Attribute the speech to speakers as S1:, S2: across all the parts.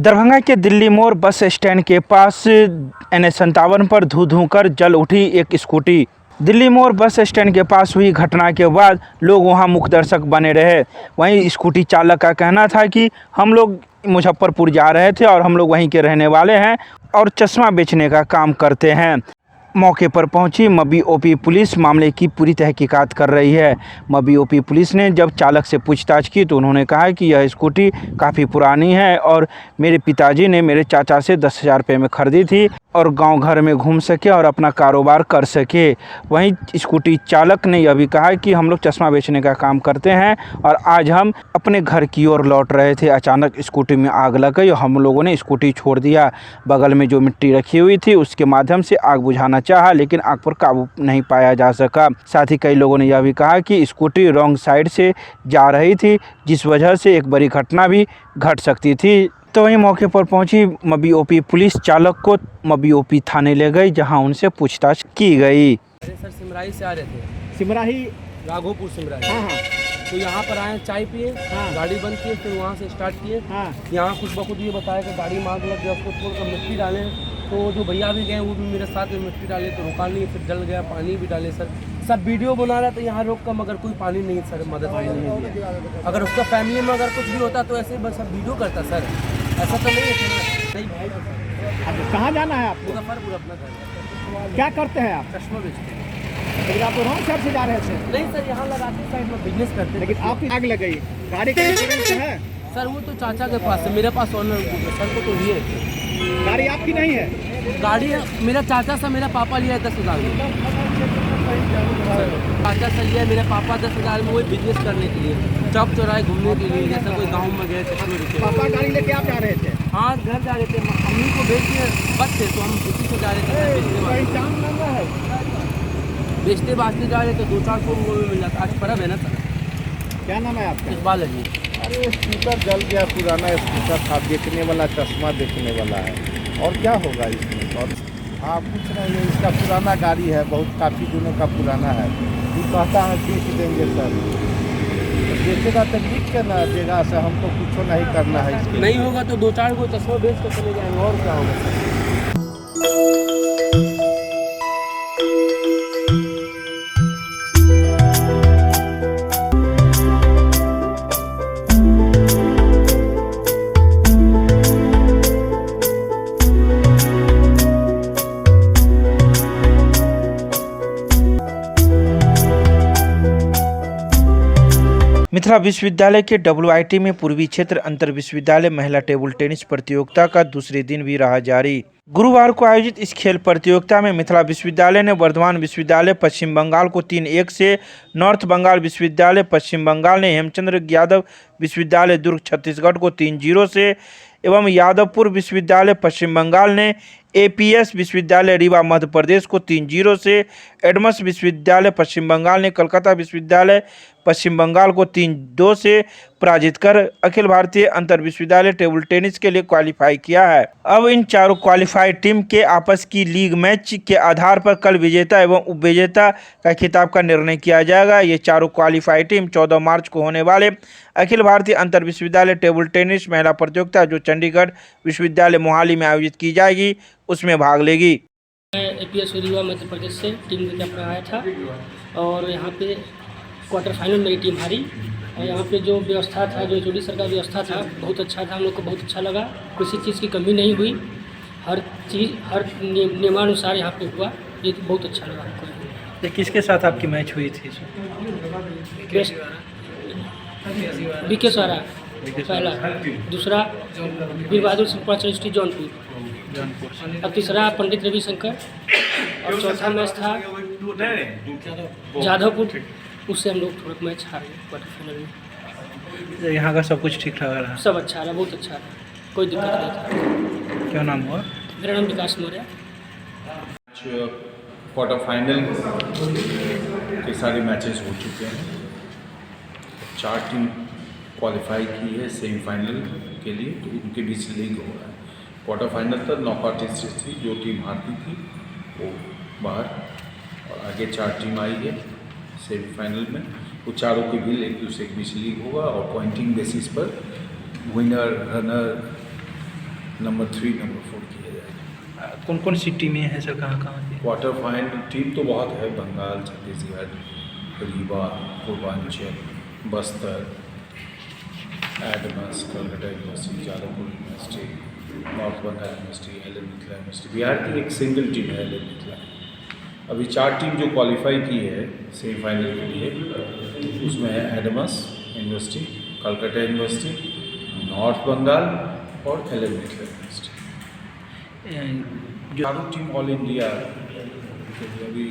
S1: दरभंगा के दिल्ली मोड़ bus stand के पास NH-57 पर धू कर जल उठी एक स्कूटी। दिल्ली मोड़ बस स्टैंड के पास हुई घटना के बाद लोग वहां मुख्य दर्शक बने रहे। वहीं स्कूटी चालक का कहना था कि हम लोग मुजफ्फरपुर जा रहे थे और हम लोग वहीं के रहने वाले हैं और चश्मा बेचने का काम करते हैं। मौके पर पहुंची मबी ओपी पुलिस मामले की पूरी तहकीकात कर रही है। मबी ओपी पुलिस ने जब चालक से पूछताछ की तो उन्होंने कहा कि यह स्कूटी काफ़ी पुरानी है और मेरे पिताजी ने मेरे चाचा से 10,000 रुपये में ख़रीदी थी और गांव घर में घूम सके और अपना कारोबार कर सके। वहीं स्कूटी चालक ने यह भी कहा कि हम लोग चश्मा बेचने का काम करते हैं और आज हम अपने घर की ओर लौट रहे थे। अचानक स्कूटी में आग लग गई और हम लोगों ने स्कूटी छोड़ दिया। बगल में जो मिट्टी रखी हुई थी उसके माध्यम से आग बुझाना चाहा लेकिन आग पर काबू नहीं पाया जा सका। साथ ही कई लोगों ने यह भी कहा कि स्कूटी रॉन्ग साइड से जा रही थी जिस वजह से एक बड़ी घटना भी घट सकती थी। तो वहीं मौके पर पहुंची मबी ओपी पुलिस चालक को मबी ओपी थाने ले गई जहां उनसे पूछताछ की गई।
S2: अरे सर सिमराही से आ रहे थे।
S1: सिमराही
S2: राघोपुर सिमराही।
S1: हाँ हाँ।
S2: तो यहाँ पर आए, चाय पिए, गाड़ी बंद किए, फिर वहाँ से स्टार्ट किए। यहाँ कुछ बखुद ये बताया कि गाड़ी में आग लग गया, उसको छोड़कर मिट्टी डालें। तो जो भैया भी गए वो भी मेरे साथ में मिट्टी डाले तो रुका नहीं, फिर जल गया, पानी भी डाले। सर सब वीडियो बना रहा था यहाँ रोक कर, मगर कोई पानी नहीं सर, मदद नहीं है। अगर उसका फैमिली में अगर कुछ भी होता तो ऐसे बस सब वीडियो करता सर, ऐसा तो नहीं है। नहीं,
S1: कहाँ जाना है आपको?
S2: मुजफ्फरपुर अपना घर।
S1: क्या करते हैं आप?
S2: चश्मा बेचते हैं।
S1: लेकिन आप तो रॉन्ग साइड से जा रहे थे।
S2: नहीं सर, यहाँ लगाते साइड में बिजनेस करते।
S1: लेकिन आप आग लग गई, गाड़ी का इंश्योरेंस है?
S2: सर वो तो चाचा के पास है, मेरे पास ऑनर सर को तो लिए है।
S1: गाड़ी आपकी नहीं है?
S2: गाड़ी मेरा चाचा से मेरा पापा लिया है 10,000 में। चाचा से लिया मेरे पापा 10,000 में, वही बिजनेस करने के लिए, चौक चौराहे घूमने के लिए, जैसे कोई गाँव में गए थे।
S1: पापा गाड़ी लेके आप जा रहे थे?
S2: हाँ घर जा रहे थे, मम्मी को बेच के बस थे तो हम उसी से जा रहे थे। बेचते बाजते जा रहे थे, 2-4 को मिल जाता। आज पर्व है ना सर।
S1: क्या नाम है आपका?
S2: इकबाल अली।
S3: अरे स्कूटर जल गया, पुराना स्कूटर था, देखने वाला चश्मा देखने वाला है और क्या होगा इसमें। और हाँ कुछ नहीं है, इसका पुराना गाड़ी है, बहुत काफ़ी दिनों का पुराना है। ये कहता है बेच देंगे सर, तो बेचेगा तो लिख के ना देगा सर, हमको कुछ नहीं करना है इसके।
S2: नहीं होगा तो 2-4 को चश्मा बेच कर चले जाएंगे और क्या होगा सर।
S1: मिथिला विश्वविद्यालय के WIT में पूर्वी क्षेत्र अंतर विश्वविद्यालय महिला टेबल टेनिस प्रतियोगिता का दूसरे दिन भी रहा जारी। गुरुवार को आयोजित इस खेल प्रतियोगिता में मिथिला विश्वविद्यालय ने वर्धमान विश्वविद्यालय पश्चिम बंगाल को 3-1 से, नॉर्थ बंगाल विश्वविद्यालय पश्चिम बंगाल ने हेमचंद्र यादव विश्वविद्यालय दुर्ग छत्तीसगढ़ को 3-0 से एवं यादवपुर विश्वविद्यालय पश्चिम बंगाल ने APS विश्वविद्यालय रीवा मध्य प्रदेश को 3-0 से, एडमस विश्वविद्यालय पश्चिम बंगाल ने कलकत्ता विश्वविद्यालय पश्चिम बंगाल को 3-2 से पराजित कर अखिल भारतीय अंतर विश्वविद्यालय टेबल टेनिस के लिए क्वालिफाई किया है। अब इन चारों क्वालिफाइड टीम के आपस की लीग मैच के आधार पर कल विजेता एवं उपविजेता का खिताब का निर्णय किया जाएगा। ये चारों क्वालिफाइड टीम 14 मार्च को होने वाले अखिल भारतीय अंतर विश्वविद्यालय टेबल टेनिस महिला प्रतियोगिता जो चंडीगढ़ विश्वविद्यालय मोहाली में आयोजित की जाएगी उसमें भाग लेगी।
S4: मैं APS रीवा मध्य प्रदेश से टीम लेकर अपना आया था और यहाँ पे क्वार्टर फाइनल मेरी टीम हारी। और यहाँ पे जो व्यवस्था था, जो जोड़ी सर का व्यवस्था था, बहुत अच्छा था, हम लोग को बहुत अच्छा लगा। किसी चीज़ की कमी नहीं हुई, हर चीज़ हर नियमानुसार यहाँ पे हुआ, ये बहुत अच्छा लगा हमको।
S1: किसके साथ आपकी मैच हुई थी?
S4: BK सारा पहला, दूसरा वीर बहादुर सिंह डिस्ट्रिक्ट जौनपुर, और तीसरा पंडित रविशंकर, और चौथा मैच था जाधवपुर, उससे हम लोग थोड़ा मैच हार गए क्वार्टर फाइनल में।
S1: यहाँ का सब कुछ ठीक ठाक रहा?
S4: सब अच्छा रहा, बहुत अच्छा रहा, कोई दिक्कत नहीं था।
S1: क्या नाम हुआ?
S4: मेरा नाम विकास मौर्य।
S5: क्वार्टर फाइनल के सारे मैचेस हो चुके हैं, 4 टीम क्वालिफाई की है सेमीफाइनल के लिए, तो उनके बीच लीग हो रहा है। क्वार्टर फाइनल तक नॉकआउट स्टेज थी, जो टीम हारती थी वो बाहर, और आगे 4 टीम आई है सेमीफाइनल में। वो चारों के भी एक दूसरे के बीच लीग होगा और पॉइंटिंग बेसिस पर विनर रनर नंबर 3, नंबर 4 किया जाएगा।
S1: कौन कौन सी टीमें हैं सर, कहाँ कहाँ की?
S5: क्वार्टर फाइनल टीम तो बहुत है, Bengal, Chhattisgarh, Rewa, Purvanchal, Bastar, Adamas, Calcutta university, Jadavpur university, north Bengal university, LN Mithila university. Bihar की एक सिंगल टीम है एलएन मिथिला। अभी 4 टीम जो क्वालिफाई की है सेमीफाइनल के लिए, उसमें है Adamas university, Calcutta university, north Bengal और एलएन मिथिला यूनिवर्सिटी। चारों टीम ऑल इंडिया के लिए अभी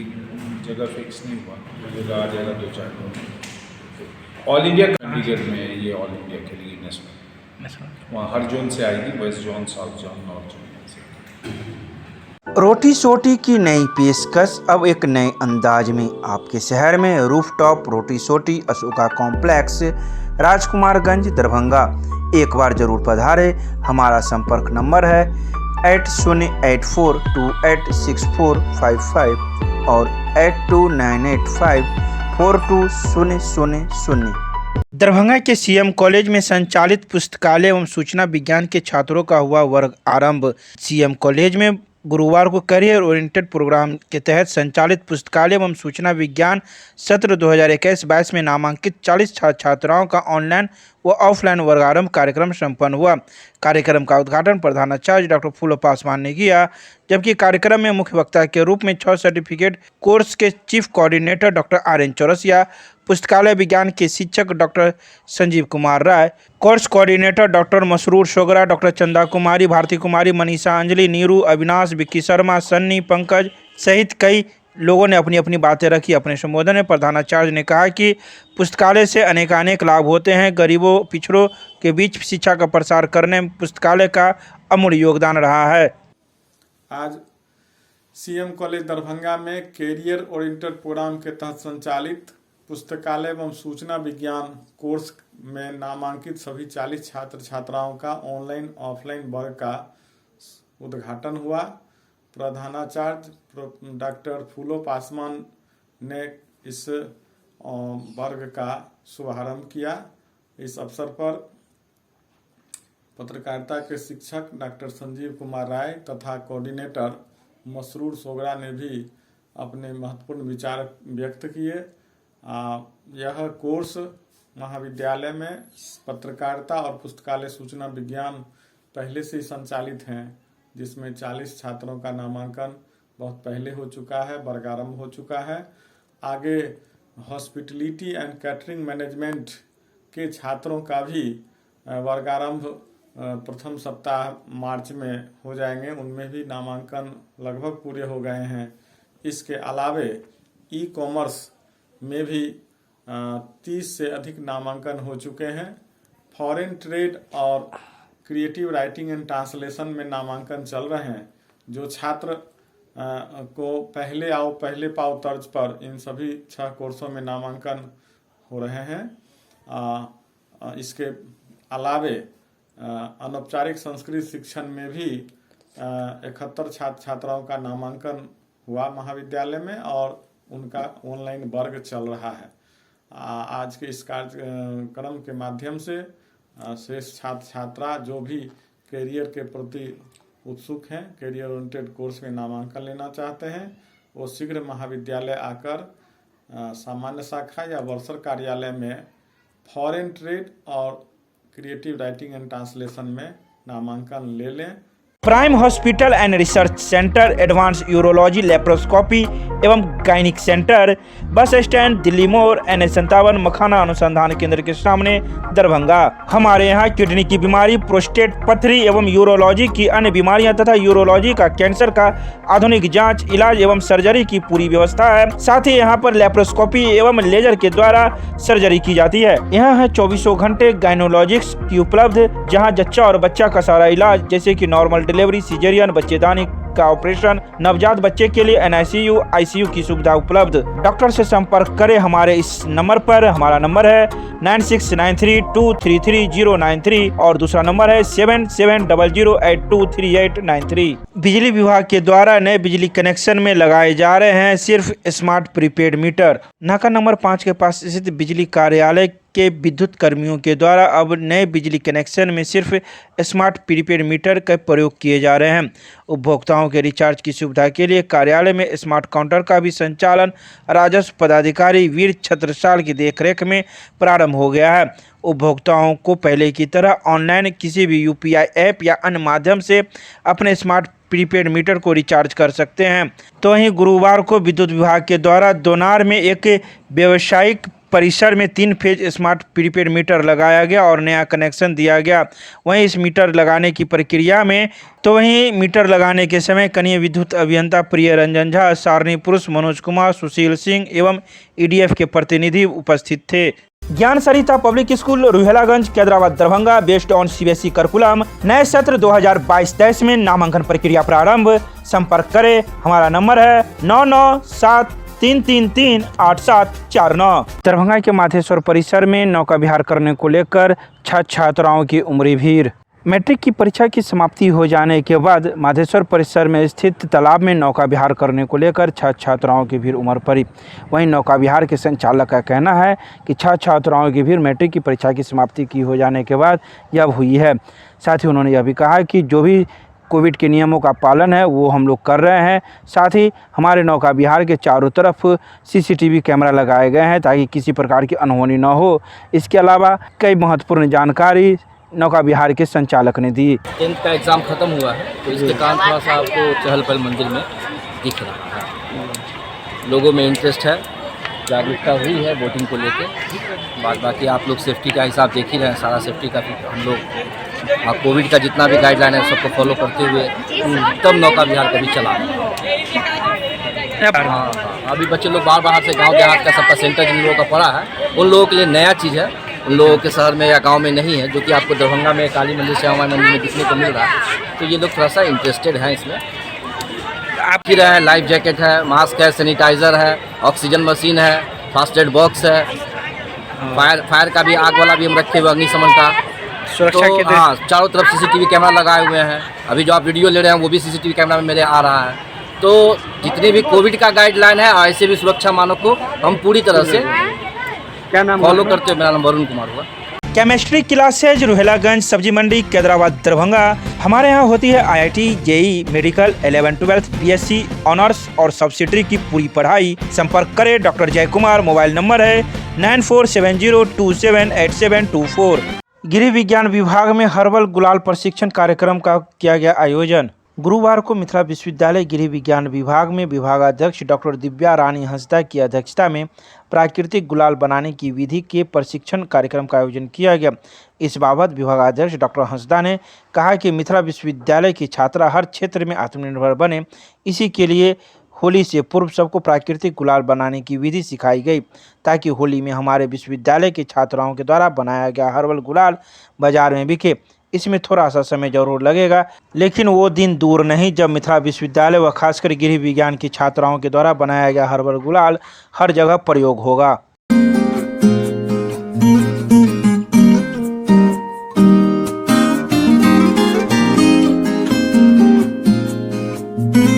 S5: जगह फिक्स नहीं हुआ, जगह आ जाएगा 2-4 ऑल इंडिया कैंडिडेट में। ये ऑल इंडिया के लिए नेशनल वहाँ हर जोन से आएगी, west zone, south zone, north zone से।
S1: रोटी सोटी की नई पेशकश अब एक नए अंदाज में आपके शहर में। रूफटॉप रोटी सोटी, अशोका कॉम्प्लेक्स, राजकुमारगंज, दरभंगा। एक बार जरूर पधारे। हमारा संपर्क नंबर है 8084286455 और 8298542000। दरभंगा के सीएम कॉलेज में संचालित पुस्तकालय एवं सूचना विज्ञान के छात्रों का हुआ वर्ग आरंभ। सीएम कॉलेज में गुरुवार को करियर ओरिएंटेड प्रोग्राम के तहत संचालित पुस्तकालय एवं सूचना विज्ञान सत्र 2021-22 में नामांकित 40 छात्राओं का ऑनलाइन व ऑफलाइन वर्गारंभ कार्यक्रम संपन्न हुआ। कार्यक्रम का उद्घाटन प्रधानाचार्य डॉक्टर फूलो पासवान ने किया, जबकि कार्यक्रम में मुख्य वक्ता के रूप में 6 सर्टिफिकेट कोर्स के chief coordinator doctor RN Chaurasia, पुस्तकालय विज्ञान के शिक्षक doctor Sanjeev Kumar Rai, course coordinator doctor Masroor Shogra, doctor Chanda Kumari, Bharti कुमारी, मनीषा, अंजलि, नीरू, अविनाश, विक्की शर्मा, सन्नी, पंकज सहित कई लोगों ने अपनी अपनी बातें रखी। अपने संबोधन में प्रधानाचार्य ने कहा कि पुस्तकालय से अनेकानेक लाभ होते हैं। गरीबों पिछड़ों के बीच शिक्षा का प्रसार करने में पुस्तकालय का अमूल्य योगदान रहा है।
S6: आज सीएम कॉलेज दरभंगा में कैरियर ओरिएंटेड प्रोग्राम के तहत संचालित पुस्तकालय एवं सूचना विज्ञान कोर्स में नामांकित सभी 40 छात्र छात्राओं का ऑनलाइन ऑफलाइन वर्ग का उद्घाटन हुआ। प्रधानाचार्य डॉक्टर फूलो पासवान ने इस वर्ग का शुभारंभ किया। इस अवसर पर पत्रकारिता के शिक्षक डॉक्टर संजीव कुमार राय तथा कोऑर्डिनेटर मसरूर सोगरा ने भी अपने महत्वपूर्ण विचार व्यक्त किए। यह कोर्स महाविद्यालय में पत्रकारिता और पुस्तकालय सूचना विज्ञान पहले से ही संचालित हैं, जिसमें 40 छात्रों का नामांकन बहुत पहले हो चुका है, वर्गारंभ हो चुका है। आगे हॉस्पिटलिटी एंड कैटरिंग मैनेजमेंट के छात्रों का भी वर्गारंभ प्रथम सप्ताह मार्च में हो जाएंगे, उनमें भी नामांकन लगभग पूरे हो गए हैं। इसके अलावे ई कॉमर्स में भी 30 से अधिक नामांकन हो चुके हैं। फॉरेन ट्रेड और क्रिएटिव राइटिंग एंड ट्रांसलेशन में नामांकन चल रहे हैं। जो छात्र को पहले आओ पहले पाओ तर्ज पर इन सभी 6 कोर्सों में नामांकन हो रहे हैं। इसके अलावे अनौपचारिक संस्कृत शिक्षण में भी 71 छात्र छात्राओं का नामांकन हुआ महाविद्यालय में और उनका ऑनलाइन वर्ग चल रहा है। आज के इस कार्यक्रम के माध्यम से शेष छात्र छात्रा जो भी कैरियर के प्रति उत्सुक हैं, कैरियर ओरिएंटेड कोर्स में नामांकन लेना चाहते हैं, वो शीघ्र महाविद्यालय आकर सामान्य शाखा या वर्षर कार्यालय में फॉरेन ट्रेड और क्रिएटिव राइटिंग एंड ट्रांसलेशन में नामांकन ले लें।
S1: Prime hospital and research centre, advance urology, laparoscopy एवं gynaec centre, bus stand, Delhi Mor, NH57, मखाना अनुसंधान केंद्र के सामने, दरभंगा। हमारे यहाँ किडनी की बीमारी, प्रोस्टेट, पथरी एवं यूरोलॉजी की अन्य बीमारियां तथा यूरोलॉजी का कैंसर का आधुनिक जांच, इलाज एवं सर्जरी की पूरी व्यवस्था है। साथ ही यहाँ पर लेप्रोस्कोपी एवं लेजर के द्वारा सर्जरी की जाती है। यहाँ है 24 घंटे गायनोलॉजिक्स की उपलब्ध, जहाँ जच्चा और बच्चा का सारा इलाज जैसे कि नॉर्मल डिलीवरी, सिजेरियन, बच्चेदानी का ऑपरेशन, नवजात बच्चे के लिए NICU, ICU की सुविधा उपलब्ध। डॉक्टर से संपर्क करें हमारे इस नंबर पर। हमारा नंबर है 9693233093 और दूसरा नंबर है 7700823893। बिजली विभाग के द्वारा नए बिजली कनेक्शन में लगाए जा रहे हैं सिर्फ स्मार्ट प्रीपेड मीटर। नाका नंबर 5 के पास स्थित बिजली कार्यालय के विद्युत कर्मियों के द्वारा अब नए बिजली कनेक्शन में सिर्फ स्मार्ट प्रीपेड मीटर का प्रयोग किए जा रहे हैं। उपभोक्ताओं के रिचार्ज की सुविधा के लिए कार्यालय में स्मार्ट काउंटर का भी संचालन राजस्व पदाधिकारी वीर छत्रसाल की देखरेख में प्रारंभ हो गया है। उपभोक्ताओं को पहले की तरह ऑनलाइन किसी भी यूपीआई ऐप या अन्य माध्यम से अपने स्मार्ट प्रीपेड मीटर को रिचार्ज कर सकते हैं। तो वहीं गुरुवार को विद्युत विभाग के द्वारा दोनार में एक व्यावसायिक परिसर में 3 फेज स्मार्ट प्रीपेड मीटर लगाया गया और नया कनेक्शन दिया गया। वहीं इस मीटर लगाने की प्रक्रिया में मीटर लगाने के समय कनीय विद्युत अभियंता प्रिय रंजन झा, सारणी पुरुष मनोज कुमार, सुशील सिंह एवं ईडीएफ के प्रतिनिधि उपस्थित थे। Gyan Sarita public school Ruhelaganj Kaidrabad Darbhanga based on CBSE curriculum नए सत्र 2022-23 में नामांकन प्रक्रिया प्रारंभ। संपर्क करें, हमारा नंबर है 9973338749। दरभंगा के माधेश्वर परिसर में नौका विहार करने को लेकर छात्राओं की उमड़ी भीड़। मैट्रिक की परीक्षा की समाप्ति हो जाने के बाद माधेश्वर परिसर में स्थित तालाब में नौका विहार करने को लेकर छात्राओं की भीड़ उमड़ पड़ी। वहीं नौका विहार के संचालक का कहना है कि छात्राओं की भीड़ मैट्रिक की परीक्षा की समाप्ति की हो जाने के बाद यह हुई है। साथ ही उन्होंने यह भी कहा कि जो भी कोविड के नियमों का पालन है वो हम लोग कर रहे हैं। साथ ही हमारे नौका विहार के चारों तरफ सीसीटीवी कैमरा लगाए गए हैं ताकि किसी प्रकार की अनहोनी न हो। इसके अलावा कई महत्वपूर्ण जानकारी नौका विहार के संचालक ने दी।
S7: 10th का एग्ज़ाम ख़त्म हुआ है तो इसके कारण थोड़ा सा आपको चहल पहल मंदिर में दिख रहा है। लोगों में इंटरेस्ट है, जागरूकता हुई है वोटिंग को लेके। बाकी आप लोग सेफ्टी का हिसाब देख ही रहे हैं, सारा सेफ्टी का हम लोग कोविड का जितना भी गाइडलाइन है सबको फॉलो करते हुए तब नौका विहार कभी चला। हाँ, अभी बच्चे लोग बाहर से गाँव देहात का सबका सेंटर जिन लोगों का पड़ा है उन लोगों के लिए नया चीज़ है, उन लोगों के शहर में या गांव में नहीं है, जो कि आपको दरभंगा में काली मंदिर श्यामा माई मंदिर में दिखने को मिल रहा है। तो ये लोग थोड़ा सा इंटरेस्टेड हैं इसमें। आप की रहे हैं, लाइफ जैकेट है, मास्क है, सैनिटाइज़र है, ऑक्सीजन मशीन है, फास्ट एड बॉक्स है, फायर का भी आग वाला भी हम रखे हुए अग्निशमन का सुरक्षा के। हाँ, चारों तरफ सीसीटीवी कैमरा लगाए हुए हैं। अभी जो आप वीडियो ले रहे हैं वो भी सीसीटीवी कैमरा में मेरे आ रहा है। तो जितने भी कोविड का गाइडलाइन है ऐसे भी सुरक्षा मानक को हम पूरी तरह से फॉलो करते हुए। मेरा नाम वरुण कुमार हुआ।
S1: केमिस्ट्री क्लासेज रुहेलागंज सब्जी मंडी कैदराबाद दरभंगा। हमारे यहाँ होती है IIT, JEE, medical, 11-12, BSc honours और सब्सिडरी की पूरी पढ़ाई। संपर्क करें डॉक्टर जय कुमार। मोबाइल नंबर है 9470278724। गृह विज्ञान विभाग में हर्बल गुलाल प्रशिक्षण कार्यक्रम का किया गया आयोजन। गुरुवार को मिथिला विश्वविद्यालय गृह विज्ञान विभाग में विभागाध्यक्ष डॉक्टर दिव्या रानी हंसदा की अध्यक्षता में प्राकृतिक गुलाल बनाने की विधि के प्रशिक्षण कार्यक्रम का आयोजन किया गया। इस बाबत विभागाध्यक्ष डॉक्टर हंसदा ने कहा कि मिथिला विश्वविद्यालय की छात्रा हर क्षेत्र में आत्मनिर्भर बने, इसी के लिए होली से पूर्व सबको प्राकृतिक गुलाल बनाने की विधि सिखाई गई ताकि होली में हमारे विश्वविद्यालय की छात्राओं के द्वारा बनाया गया हर्बल गुलाल बाजार में बिके। इसमें थोड़ा सा समय जरूर लगेगा, लेकिन वो दिन दूर नहीं जब मिथिला विश्वविद्यालय व खासकर गृह विज्ञान की छात्राओं के द्वारा बनाया गया हर्बल गुलाल हर जगह प्रयोग होगा।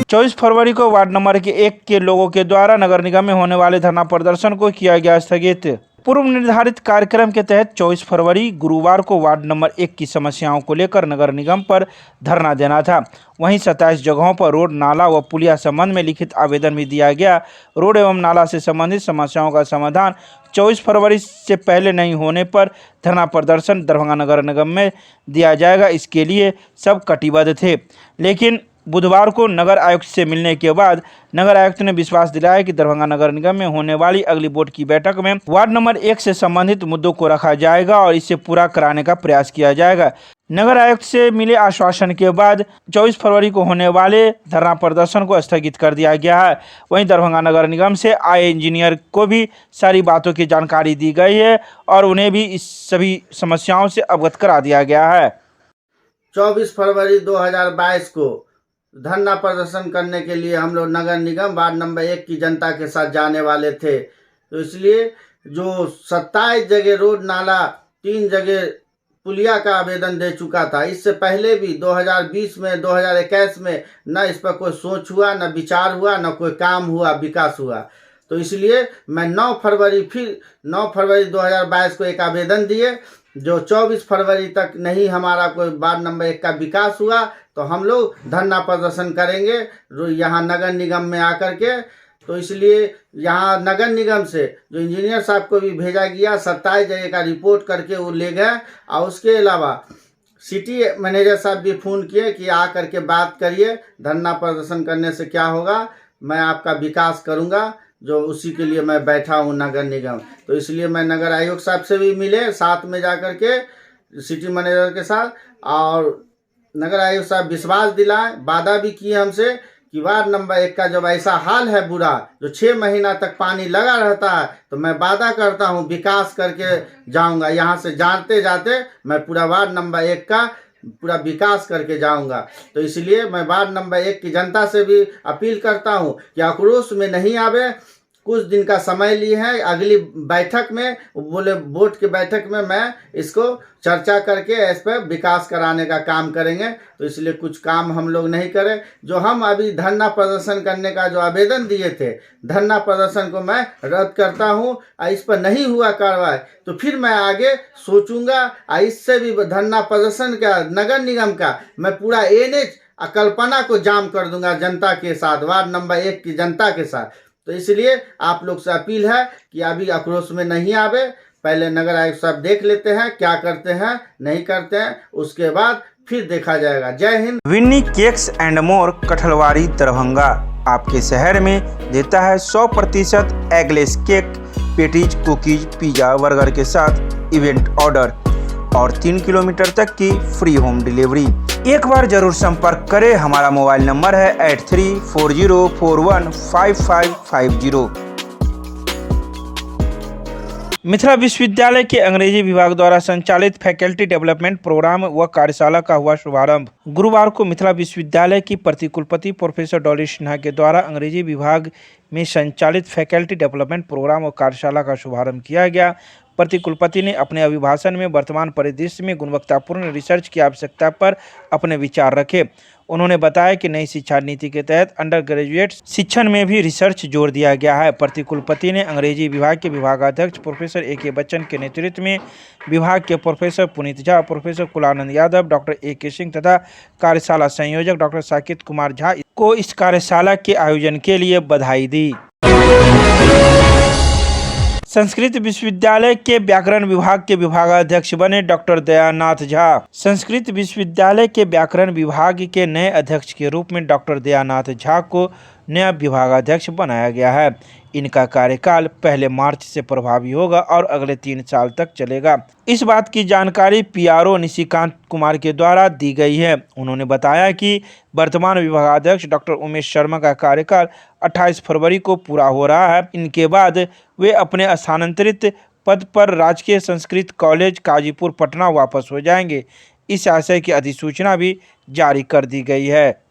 S1: 24 फरवरी को वार्ड नंबर 1 के लोगों के द्वारा नगर निगम में होने वाले धरना प्रदर्शन को किया गया स्थगित। पूर्व निर्धारित कार्यक्रम के तहत 24 फरवरी गुरुवार को वार्ड नंबर 1 की समस्याओं को लेकर नगर निगम पर धरना देना था। वहीं 27 जगहों पर रोड, नाला व पुलिया संबंध में लिखित आवेदन भी दिया गया। रोड एवं नाला से संबंधित समस्याओं का समाधान 24 फरवरी से पहले नहीं होने पर धरना प्रदर्शन दरभंगा नगर निगम में दिया जाएगा, इसके लिए सब कटिबद्ध थे। लेकिन बुधवार को नगर आयुक्त से मिलने के बाद नगर आयुक्त ने विश्वास दिलाया कि दरभंगा नगर निगम में होने वाली अगली बोर्ड की बैठक में वार्ड नंबर 1 से संबंधित मुद्दों को रखा जाएगा और इसे पूरा कराने का प्रयास किया जाएगा। नगर आयुक्त से मिले आश्वासन के बाद 24 फरवरी को होने वाले धरना प्रदर्शन को स्थगित कर दिया गया है। वहीं दरभंगा नगर निगम से आए इंजीनियर को भी सारी बातों की जानकारी दी गई है और उन्हें भी इस सभी समस्याओं से अवगत करा दिया गया है।
S8: 24 फरवरी 2022 को धरना प्रदर्शन करने के लिए हम लोग नगर निगम वार्ड नंबर 1 की जनता के साथ जाने वाले थे। तो इसलिए जो 27 जगह रोड, नाला, 3 जगह पुलिया का आवेदन दे चुका था। इससे पहले भी 2020 में, 2021 में न इस पर कोई सोच हुआ, न विचार हुआ, न कोई काम हुआ, विकास हुआ। तो इसलिए मैं 9 फरवरी 2022 को एक आवेदन दिए। जो 24 फरवरी तक नहीं हमारा कोई वार्ड नंबर 1 का विकास हुआ तो हम लोग धरना प्रदर्शन करेंगे यहाँ नगर निगम में आकर के। तो इसलिए यहाँ नगर निगम से जो इंजीनियर साहब को भी भेजा गया, 27 जगह का रिपोर्ट करके वो ले गए। और उसके अलावा सिटी मैनेजर साहब भी फ़ोन किए कि आ करके बात करिए, धरना प्रदर्शन करने से क्या होगा, मैं आपका विकास करूँगा, जो उसी के लिए मैं बैठा हूँ नगर निगम। तो इसलिए मैं नगर आयोग साहब से भी मिले साथ में जा कर के सिटी मैनेजर के साथ, और नगर आयोग साहब विश्वास दिलाए, वादा भी किए हमसे कि वार्ड नंबर 1 का जब ऐसा हाल है बुरा, जो 6 महीना तक पानी लगा रहता है, तो मैं वादा करता हूँ विकास करके जाऊँगा। यहाँ से जाते जाते मैं पूरा वार्ड नंबर 1 का पूरा विकास करके जाऊंगा। तो इसलिए मैं वार्ड नंबर 1 की जनता से भी अपील करता हूं कि आक्रोश में नहीं आवे, कुछ दिन का समय लिए हैं, अगली बैठक में बोले वोट की बैठक में मैं इसको चर्चा करके इस पर विकास कराने का काम करेंगे। तो इसलिए कुछ काम हम लोग नहीं करें। जो हम अभी धरना प्रदर्शन करने का जो आवेदन दिए थे, धरना प्रदर्शन को मैं रद्द करता हूं। इस पर नहीं हुआ कार्रवाई तो फिर मैं आगे सोचूंगा। इससे भी धरना प्रदर्शन का नगर निगम का मैं पूरा NH कल्पना को जाम कर दूंगा जनता के साथ, वार्ड नंबर 1 की जनता के साथ। तो इसलिए आप लोग से अपील है कि अभी आक्रोश में नहीं आवे, पहले नगर आयुक्त साहब देख लेते हैं क्या करते हैं नहीं करते हैं, उसके बाद फिर देखा जाएगा। Jai Hind.
S1: Winnie cakes and more, Kathalwadi, Darbhanga आपके शहर में देता है 100% eggless cake, patties, cookies, pizza, burger के साथ इवेंट ऑर्डर और 3 किलोमीटर तक की फ्री होम डिलीवरी। एक बार जरूर संपर्क करें, हमारा मोबाइल नंबर है 8340415550। मिथिला विश्वविद्यालय के अंग्रेजी विभाग द्वारा संचालित फैकल्टी डेवलपमेंट प्रोग्राम व कार्यशाला का हुआ शुभारंभ। गुरुवार को मिथिला विश्वविद्यालय की प्रतिकुलपति प्रोफेसर डॉली सिन्हा के द्वारा अंग्रेजी विभाग में संचालित फैकल्टी डेवलपमेंट प्रोग्राम और कार्यशाला का शुभारंभ किया गया। प्रतिकुलपति ने अपने अभिभाषण में वर्तमान परिदृश्य में गुणवत्तापूर्ण रिसर्च की आवश्यकता पर अपने विचार रखे। उन्होंने बताया कि नई शिक्षा नीति के तहत अंडर ग्रेजुएट शिक्षण में भी रिसर्च जोड़ दिया गया है। प्रतिकुलपति ने अंग्रेजी विभाग के विभागाध्यक्ष प्रोफेसर AK बच्चन के नेतृत्व में विभाग के professor Puneet Jha, professor Kulanand Yadav, doctor AK Singh तथा कार्यशाला संयोजक डॉक्टर साकेत कुमार झा को इस कार्यशाला के आयोजन के लिए बधाई दी। संस्कृत विश्वविद्यालय के व्याकरण विभाग के विभागाध्यक्ष बने डॉक्टर दयानाथ झा। संस्कृत विश्वविद्यालय के व्याकरण विभाग के नए अध्यक्ष के रूप में डॉक्टर दयानाथ झा को नया विभागाध्यक्ष बनाया गया है। इनका कार्यकाल 1 मार्च से प्रभावी होगा और अगले 3 साल तक चलेगा। इस बात की जानकारी PRO निशिकांत कुमार के द्वारा दी गई है। उन्होंने बताया कि वर्तमान विभागाध्यक्ष डॉक्टर उमेश शर्मा का कार्यकाल 28 फरवरी को पूरा हो रहा है। इनके बाद वे अपने स्थानांतरित पद पर राजकीय संस्कृत कॉलेज काजीपुर पटना वापस हो जाएंगे। इस आशय की अधिसूचना भी जारी कर दी गई है।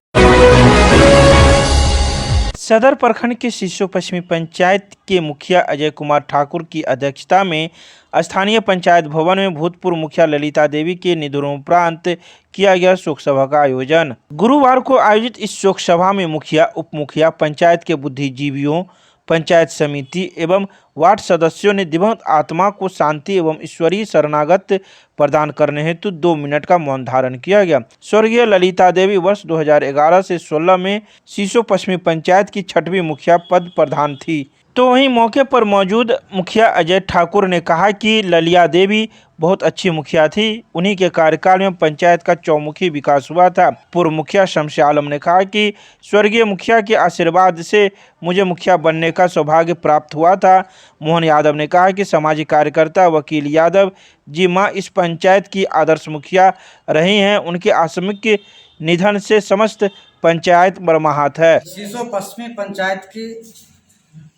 S1: सदर प्रखंड के सिसो पश्चिमी पंचायत के मुखिया अजय कुमार ठाकुर की अध्यक्षता में स्थानीय पंचायत भवन में भूतपूर्व मुखिया ललिता देवी के निधनोपरांत किया गया शोक सभा का आयोजन। गुरुवार को आयोजित इस शोक सभा में मुखिया, उप मुखिया, पंचायत के बुद्धिजीवियों, पंचायत समिति एवं वार्ड सदस्यों ने दिवंगत आत्मा को शांति एवं ईश्वरीय शरणागत प्रदान करने हेतु 2 मिनट का मौन धारण किया गया। स्वर्गीय ललिता देवी वर्ष 2011 से 16 में सिसो पश्चिमी पंचायत की 6वीं मुखिया पद प्रधान थी। तो वहीं मौके पर मौजूद मुखिया अजय ठाकुर ने कहा कि ललिया देवी बहुत अच्छी मुखिया थी। उन्हीं के कार्यकाल में पंचायत का चौमुखी विकास हुआ था। पूर्व मुखिया शमशे आलम ने कहा कि स्वर्गीय मुखिया के आशीर्वाद से मुझे मुखिया बनने का सौभाग्य प्राप्त हुआ था। मोहन यादव ने कहा कि सामाजिक कार्यकर्ता वकील यादव जी मां इस पंचायत की आदर्श मुखिया रही हैं। उनके आकस्मिक निधन से समस्त पंचायत मर्माहत है।
S9: सिसो पश्चिमी पंचायत की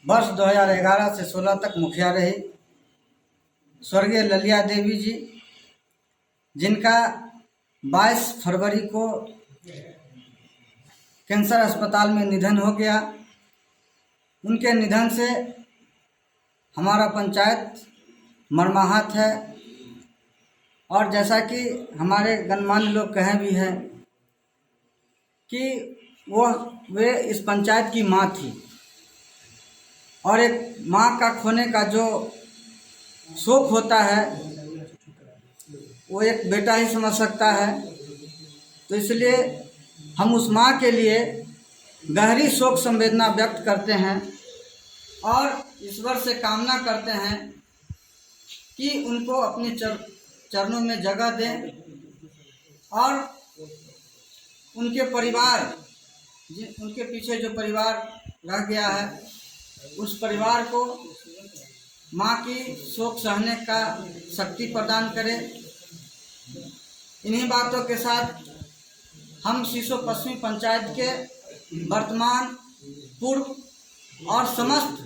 S9: वर्ष 2011 से 16 तक मुखिया रही स्वर्गीय ललिया देवी जी, जिनका 22 फरवरी को कैंसर अस्पताल में निधन हो गया। उनके निधन से हमारा पंचायत मर्माहत है। और जैसा कि हमारे गणमान्य लोग कहे भी हैं कि वे इस पंचायत की माँ थी। और एक माँ का खोने का जो शोक होता है वो एक बेटा ही समझ सकता है। तो इसलिए हम उस माँ के लिए गहरी शोक संवेदना व्यक्त करते हैं और ईश्वर से कामना करते हैं कि उनको अपने चरणों में जगह दें और उनके परिवार, उनके पीछे जो परिवार रह गया है उस परिवार को माँ की शोक सहने का शक्ति प्रदान करे। इन्हीं बातों के साथ हम सीसो पश्चिमी पंचायत के वर्तमान, पूर्व और समस्त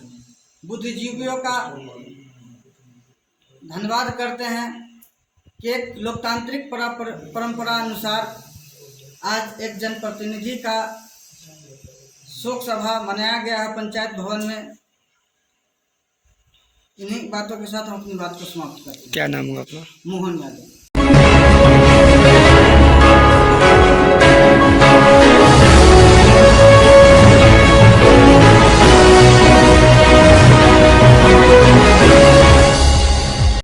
S9: बुद्धिजीवियों का धन्यवाद करते हैं कि एक लोकतांत्रिक परंपरा अनुसार आज एक जनप्रतिनिधि का शोक सभा मनाया गया है पंचायत भवन में। इन्हीं बातों के साथ हम अपनी बात को समाप्त करते हैं।
S10: क्या नाम होगा अपना?
S9: मोहन यादव।